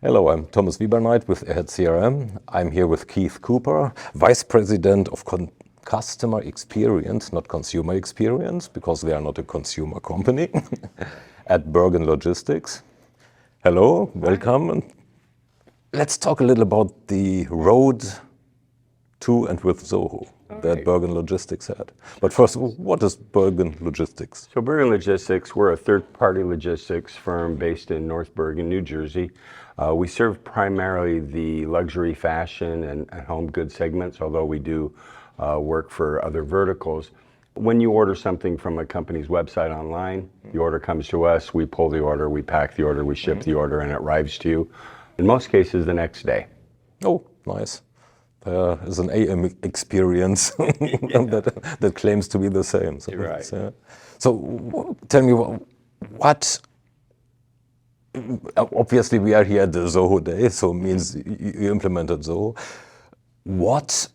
Hello, I'm Thomas Wieberneit with Ahead CRM. I'm here with Keith Cooper, Vice President of Customer Experience, not Consumer Experience, because we are not a consumer company, at Bergen Logistics. Hello, welcome. Let's talk a little about the road to and with Zoho that Bergen Logistics had. But first, what is Bergen Logistics? So Bergen Logistics, we're a third-party logistics firm based in North Bergen, New Jersey. We serve primarily the luxury fashion and home goods segments, although we do work for other verticals. When you order something from a company's website online, the order comes to us, we pull the order, we pack the order, we ship the order, and it arrives to you, in most cases, the next day. Oh, nice. There is an AM experience that claims to be the same. So, Right. So tell me, what obviously we are here at the Zoho Day, so it means you implemented Zoho. What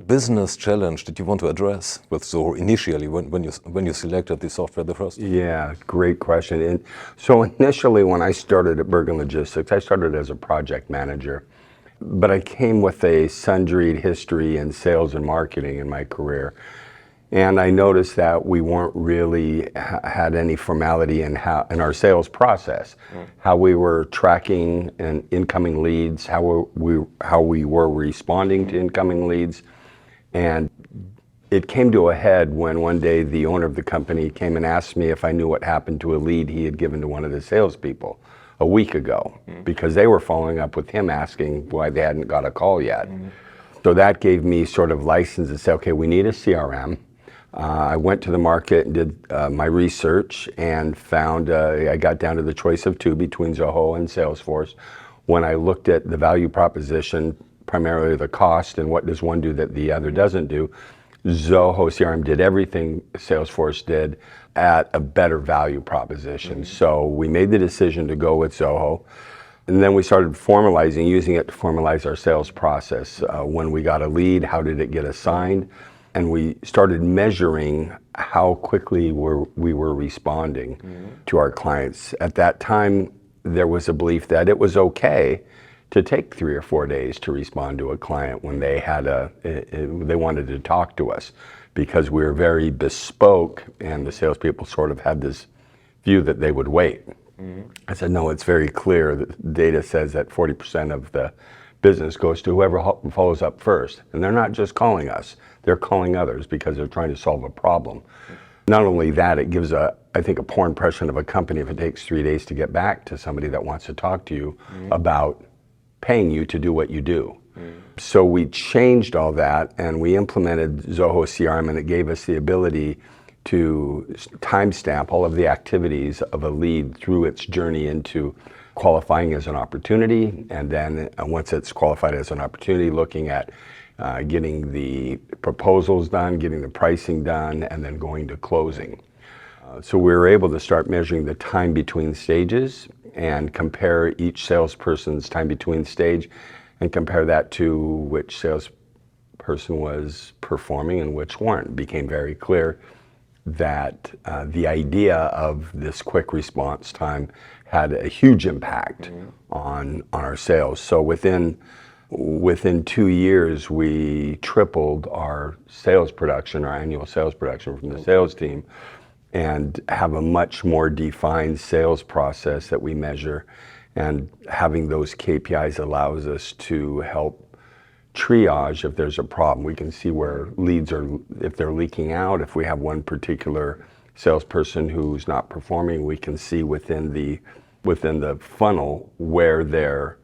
business challenge did you want to address with Zoho initially when you selected the software the first time? Yeah, great question. And so initially when I started at Bergen Logistics, I started as a project manager, but I came with a sundried history in sales and marketing in my career. And I noticed that we weren't really had any formality in our sales process, how we were tracking and incoming leads, how we were responding to incoming leads. And it came to a head when one day the owner of the company came and asked me if I knew what happened to a lead he had given to one of the salespeople a week ago, because they were following up with him asking why they hadn't got a call yet. So that gave me sort of license to say, okay, we need a CRM. I went to the market and did my research and found, I got down to the choice of two between Zoho and Salesforce. When I looked at the value proposition, primarily the cost and what does one do that the other doesn't do, Zoho CRM did everything Salesforce did at a better value proposition. So we made the decision to go with Zoho. And then we started formalizing, using it to formalize our sales process. When we got a lead, how did it get assigned? And we started measuring how quickly we were responding to our clients. At that time, there was a belief that it was okay to take 3 or 4 days to respond to a client when they had they wanted to talk to us, because we were very bespoke, and the salespeople sort of had this view that they would wait. I said, no, it's very clear. The data says that 40% of the business goes to whoever follows up first. And they're not just calling us, they're calling others because they're trying to solve a problem. Not only that, it gives I think a poor impression of a company if it takes 3 days to get back to somebody that wants to talk to you about paying you to do what you do. So we changed all that and we implemented Zoho CRM, and it gave us the ability to timestamp all of the activities of a lead through its journey into qualifying as an opportunity, and then once it's qualified as an opportunity, looking at getting the proposals done, getting the pricing done, and then going to closing. So we were able to start measuring the time between stages and compare each salesperson's time between stage and compare that to which salesperson was performing and which weren't. It became very clear that the idea of this quick response time had a huge impact on our sales. So within 2 years, we tripled our sales production, our annual sales production from the sales team, and have a much more defined sales process that we measure. And having those KPIs allows us to help triage if there's a problem. We can see where leads are, if they're leaking out. If we have one particular salesperson who's not performing, we can see within the funnel where their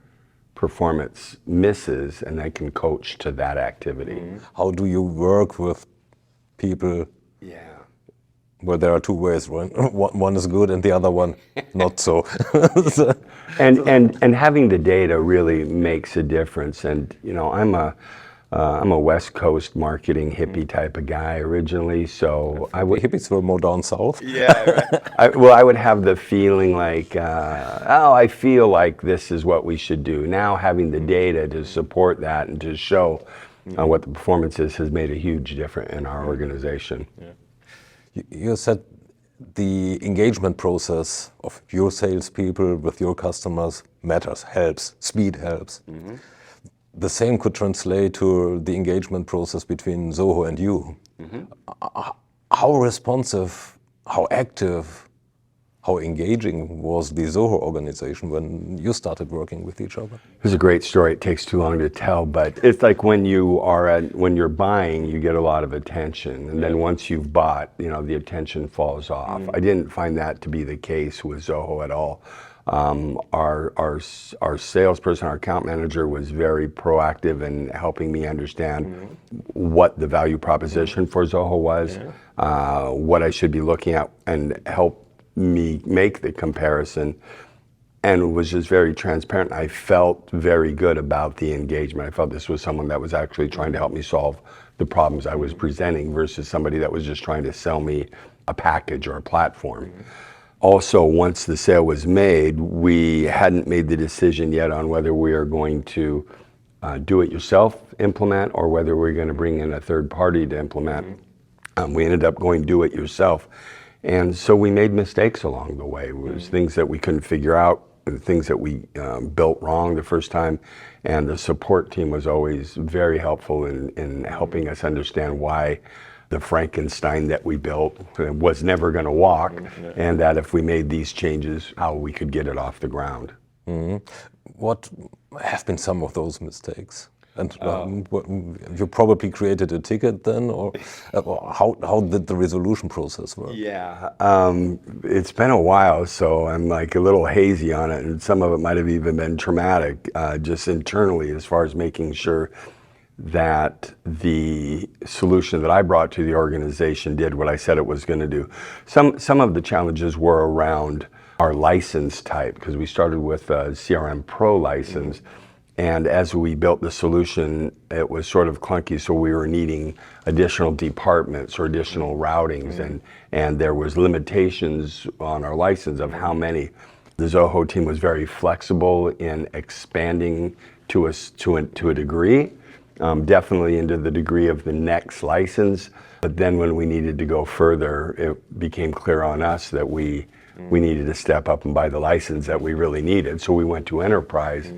performance misses, and they can coach to that activity. How do you work with people? Well, there are two ways, right? One is good and the other one not so. And having the data really makes a difference. And you know, I'm a West Coast marketing hippie type of guy originally, so hippies were more down south. I would have the feeling like, oh, I feel like this is what we should do. Now having the data to support that and to show what the performance is has made a huge difference in our organization. You said the engagement process of your salespeople with your customers matters, helps, speed helps. The same could translate to the engagement process between Zoho and you. How responsive, how active, how engaging was the Zoho organization when you started working with each other? It's a great story. It takes too long to tell, but it's like when you're buying, you get a lot of attention, and then once you've bought, the attention falls off. I didn't find that to be the case with Zoho at all. Our salesperson, our account manager, was very proactive in helping me understand what the value proposition for Zoho was, what I should be looking at, and help me make the comparison, and was just very transparent. I felt very good about the engagement. I felt this was someone that was actually trying to help me solve the problems I was presenting versus somebody that was just trying to sell me a package or a platform. Also, once the sale was made, we hadn't made the decision yet on whether we are going to do it yourself implement or whether we're going to bring in a third party to implement. We ended up going do it yourself. And so we made mistakes along the way. It was things that we couldn't figure out, things that we built wrong the first time. And the support team was always very helpful in helping us understand why the Frankenstein that we built was never going to walk, and that if we made these changes, how we could get it off the ground. What have been some of those mistakes? And you probably created a ticket then, or how did the resolution process work? Yeah, it's been a while, so I'm like a little hazy on it, and some of it might have even been traumatic, just internally, as far as making sure that the solution that I brought to the organization did what I said it was going to do. Some of the challenges were around our license type, because we started with a CRM Pro license. And as we built the solution, it was sort of clunky, so we were needing additional departments or additional routings, and there was limitations on our license of how many. The Zoho team was very flexible in expanding to a degree, definitely into the degree of the next license. But then when we needed to go further, it became clear on us that we needed to step up and buy the license that we really needed. So we went to enterprise.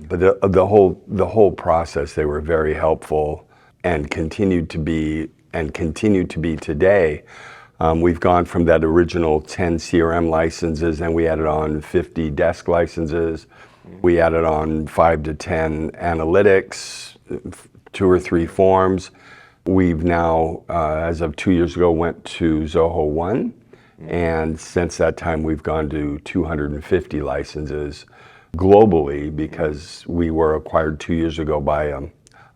But the whole process, they were very helpful and continue to be today. We've gone from that original 10 CRM licenses, and we added on 50 desk licenses. We added on 5 to 10 analytics, 2 or 3 forms. We've now, as of 2 years ago, went to Zoho One. And since that time, we've gone to 250 licenses globally, because we were acquired 2 years ago by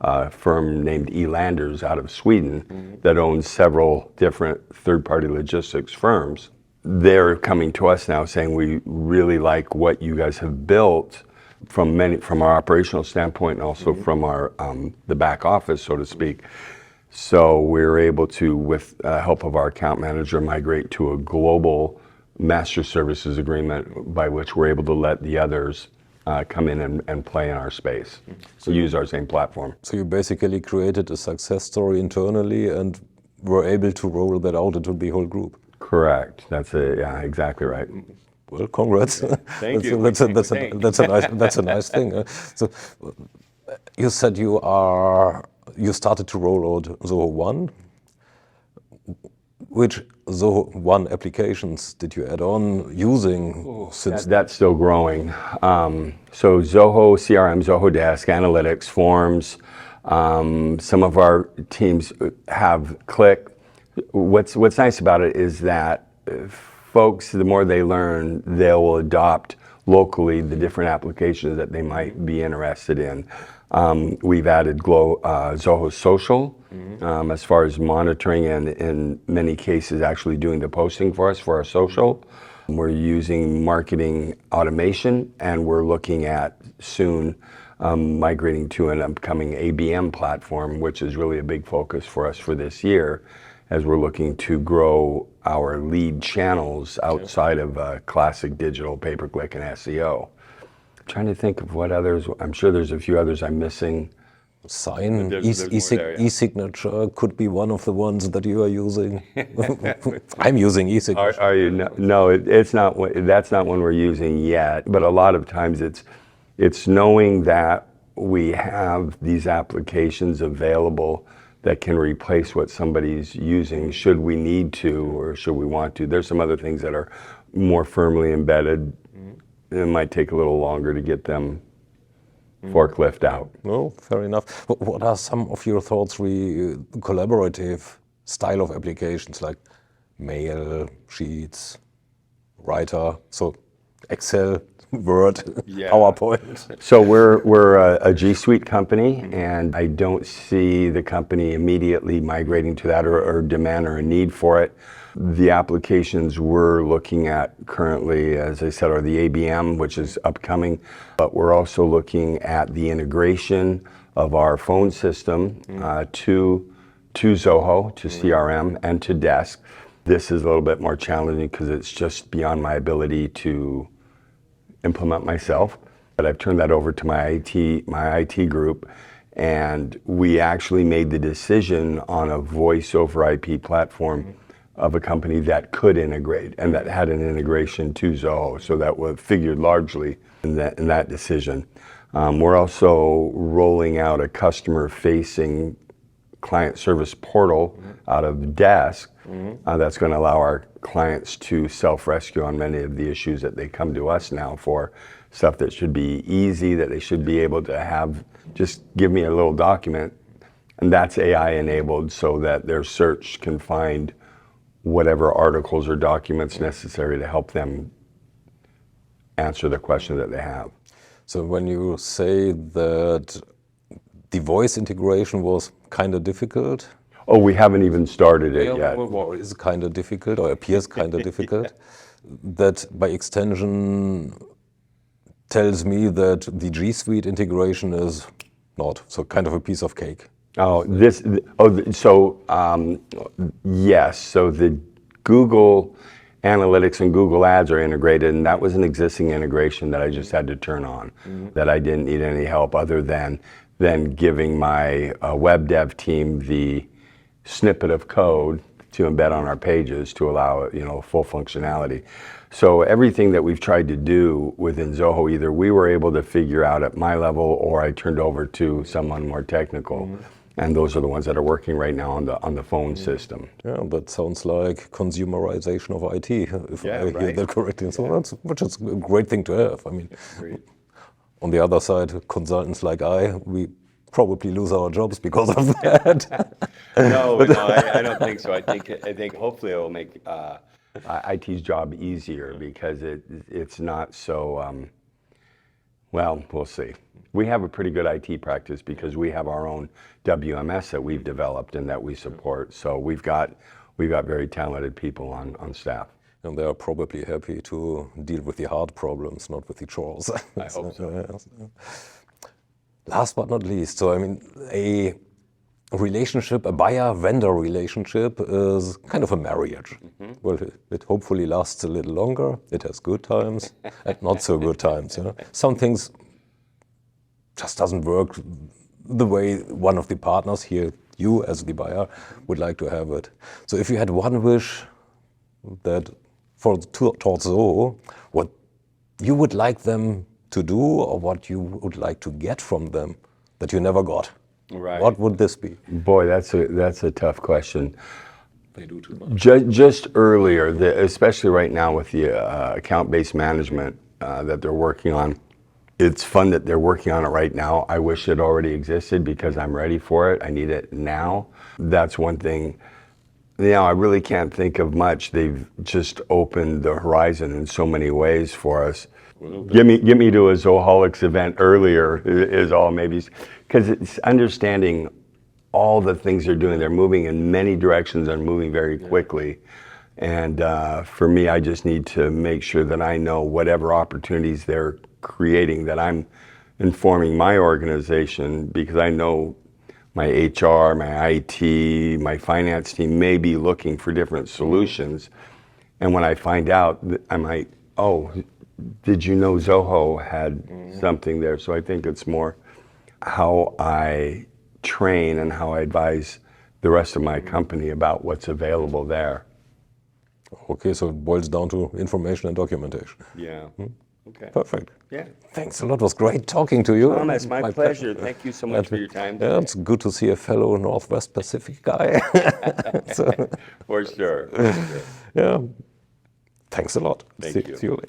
a firm named Elanders out of Sweden that owns several different third-party logistics firms. They're coming to us now saying, we really like what you guys have built from our operational standpoint, and also from our the back office, so to speak. So we're able to, with help of our account manager, migrate to a global master services agreement by which we're able to let the others come in and play in our space. So use our same platform. So you basically created a success story internally and were able to roll that out into the whole group. Correct. That's it. Yeah, exactly right. Well, congrats. Thank you. That's a nice thing. So you said you started to roll out Zoho One. Which Zoho One applications did you add on using since? That's still growing. So Zoho CRM, Zoho Desk, Analytics, Forms. Some of our teams have Click. What's nice about it is that folks, the more they learn, they will adopt locally the different applications that they might be interested in. We've added Zoho Social as far as monitoring, and in many cases actually doing the posting for us for our social. We're using marketing automation, and we're looking at soon migrating to an upcoming ABM platform, which is really a big focus for us for this year, as we're looking to grow our lead channels outside of classic digital pay-per-click and SEO. I'm trying to think of what others. I'm sure there's a few others I'm missing. Sign, there's more there, yeah. e-signature could be one of the ones that you are using. I'm using e-signature. Are you? No, it's not. That's not one we're using yet. But a lot of times it's knowing that we have these applications available that can replace what somebody's using should we need to or should we want to. There's some other things that are more firmly embedded. It might take a little longer to get them forklift out. No, fair enough. What are some of your thoughts collaborative style of applications like mail, sheets, writer, so Excel, Word, PowerPoint? So we're a G Suite company, and I don't see the company immediately migrating to that or demand or a need for it. The applications we're looking at currently, as I said, are the ABM, which is upcoming, but we're also looking at the integration of our phone system to Zoho, to CRM, and to Desk. This is a little bit more challenging because it's just beyond my ability to implement myself, but I've turned that over to my IT group, and we actually made the decision on a voice over IP platform of a company that could integrate and that had an integration to Zoho, so that was figured largely in that decision. We're also rolling out a customer-facing client service portal out of Desk that's going to allow our clients to self-rescue on many of the issues that they come to us now for, stuff that should be easy, that they should be able to have, just give me a little document, and that's AI enabled so that their search can find whatever articles or documents necessary to help them answer the question that they have. So when you say that the voice integration was kind of difficult? Oh, we haven't even started it yet. Well, is kind of difficult or appears kind of difficult. That by extension tells me that the G Suite integration is not, so kind of a piece of cake. Yes. So the Google Analytics and Google Ads are integrated, and that was an existing integration that I just had to turn on, that I didn't need any help other than giving my web dev team the snippet of code to embed on our pages to allow full functionality. So everything that we've tried to do within Zoho, either we were able to figure out at my level or I turned over to someone more technical. And those are the ones that are working right now on the phone system. Yeah, that sounds like consumerization of IT, if I hear that correctly. So which is a great thing to have. I mean, on the other side, consultants like we probably lose our jobs because of that. No, I don't think so. I think hopefully it will make IT's job easier because it's not so. Well, we'll see. We have a pretty good IT practice because we have our own WMS that we've developed and that we support. So we've got very talented people on staff. And they are probably happy to deal with the hard problems, not with the chores. I hope so. Last but not least, so I mean, a relationship, a buyer-vendor relationship is kind of a marriage. Well, it hopefully lasts a little longer. It has good times and not so good times. Some things just doesn't work the way one of the partners here, you as the buyer, would like to have it. So if you had one wish that towards Zoho, what you would like them to do or what you would like to get from them that you never got, what would this be? Boy, that's a tough question. They do too much. Just earlier, especially right now with the account-based management that they're working on, it's fun that they're working on it right now. I wish it already existed because I'm ready for it. I need it now. That's one thing. I really can't think of much. They've just opened the horizon in so many ways for us. Get me to a Zoholics event earlier is all maybe, because it's understanding all the things they're doing. They're moving in many directions and moving very quickly. And for me, I just need to make sure that I know whatever opportunities they're creating, that I'm informing my organization, because I know my HR, my IT, my finance team may be looking for different solutions. And when I find out, I might, did you know Zoho had something there? So I think it's more how I train and how I advise the rest of my company about what's available there. Okay, so it boils down to information and documentation. Yeah. Okay. Perfect. Yeah. Thanks a lot. It was great talking to you. Thomas, my pleasure. Thank you so much for your time today. Yeah, it's good to see a fellow Northwest Pacific guy. For sure. Yeah. Thanks a lot. Thank you. See you later.